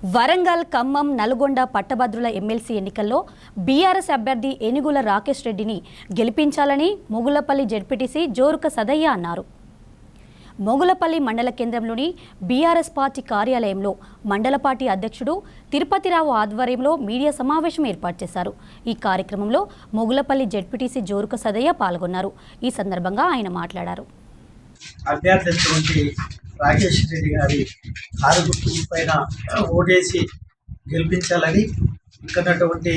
వరంగల్, ఖమ్మం, నల్గొండ పట్టభద్రుల ఎమ్మెల్సీ ఎన్నికల్లో బీఆర్ఎస్ అభ్యర్థి ఏనుగుల రాకేష్ రెడ్డిని గెలిపించాలని మొగులపల్లి జెడ్పీటీసీ జోరుక సదయ్య అన్నారు. మొగులపల్లి మండల కేంద్రంలోని బీఆర్ఎస్ పార్టీ కార్యాలయంలో మండల పార్టీ అధ్యక్షుడు తిరుపతిరావు ఆధ్వర్యంలో మీడియా సమావేశం ఏర్పాటు చేశారు. ఈ కార్యక్రమంలో మొగులపల్లి జెడ్పీటీసీ జోరుక సదయ్య పాల్గొన్నారు. ఈ సందర్భంగా ఆయన మాట్లాడారు. రాకేష్ రెడ్డి గారి కారు గుర్తు పైన ఓటేసి గెలిపించాలని ఇక్కడటువంటి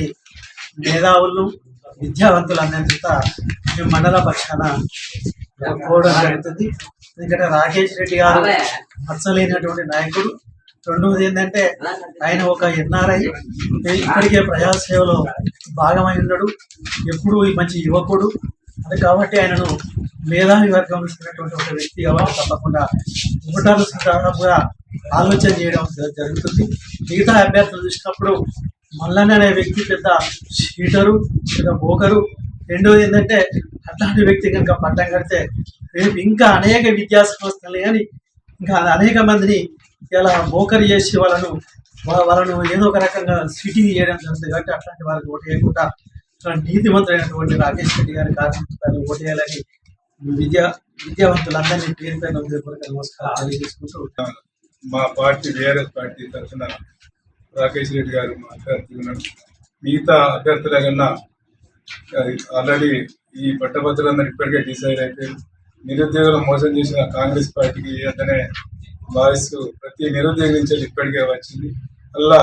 మేధావులు విద్యావంతులందరితో మేము మండల పక్షాన కోరడం జరుగుతుంది. ఎందుకంటే రాకేష్ రెడ్డి గారు మచ్చలేనటువంటి నాయకుడు. రెండవది ఏంటంటే ఆయన ఒక ఎన్ఆర్ఐ, ఇప్పటికే ప్రజాసేవలో భాగమై ఉన్నాడు. ఎప్పుడు మంచి యువకుడు. అది కాబట్టి ఆయనను మేధావి వర్గంలో ఇస్తున్నటువంటి ఒక వ్యక్తి కాబట్టి తప్పకుండా ఓటర్లు దాదాపుగా ఆలోచన చేయడం జరుగుతుంది. మిగతా అభ్యర్థులు చూసినప్పుడు మల్లన్న అనే వ్యక్తి పెద్ద షీటరు, పెద్ద బోకరు. రెండోది ఏంటంటే అట్లాంటి వ్యక్తి కనుక పట్టం కడితే రేపు ఇంకా అనేక విద్యా సంస్థలు కానీ ఇంకా అనేక మందిని ఇలా బోకరు చేసి వాళ్ళను ఏదో ఒక రకంగా సిట్టింగ్ చేయడం జరుగుతుంది. కాబట్టి అట్లాంటి వారికి ఓటు వేయకుండా నీతివంతులైనటువంటి రాకేష్ రెడ్డి గారి కార్యక్రమాలు ఓటు వేయాలని విద్యావంతులందరినీ పేరు పైన నమస్కారం తెలియజేసుకుంటూ మా పార్టీ బీఆర్ఎస్ పార్టీ తరఫున రాకేష్ రెడ్డి గారు మాట్లాడుతున్నాడు. మిగతా అభ్యర్థుల కన్నా ఆల్రెడీ ఈ పట్టభద్రులందరూ ఇప్పటికే డిసైడ్ అయిపోయారు. నిరుద్యోగులు మోసం చేసిన కాంగ్రెస్ పార్టీకి అంటనే భావిస్తూ ప్రతి నిరుద్యోగి నుంచి ఇప్పటికే వచ్చింది. అలా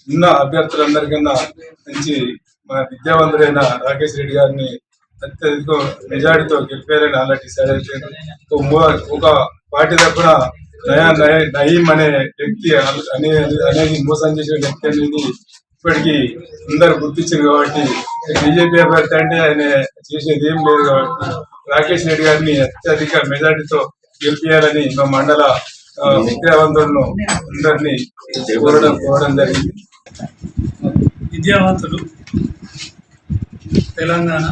ఉన్న అభ్యర్థులందరికన్నా మంచి మన విద్యావంతుడైన రాకేష్ రెడ్డి గారిని అత్యధిక మెజారిటీతో గెలిపారని అలా డిసైడ్ అయిపోయింది. ఒక పార్టీ తరఫున నయీం అనే వ్యక్తి అనేది మోసం చేసిన వ్యక్తి అనేది ఇప్పటికీ అందరు గుర్తించారు. కాబట్టి బీజేపీ అభ్యర్థి అంటే ఆయన చేసేది ఏం లేదు. కాబట్టి రాకేష్ రెడ్డి గారిని అత్యధిక మెజారిటీతో గెలిపించాలని మా మండల విద్యావంతులను అందరినీ కోరడం జరిగింది. విద్యావంతులు తెలంగాణ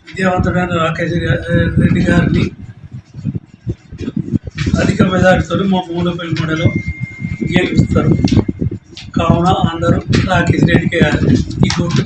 విద్యావంతుడైన రాకేష్ రెడ్డి గారిని అధిక మెజారిటీతో మా మూలపల్లి మండలం గెలుస్తారు. కావున అందరూ రాకేష్ రెడ్డికి ఈ గుర్తు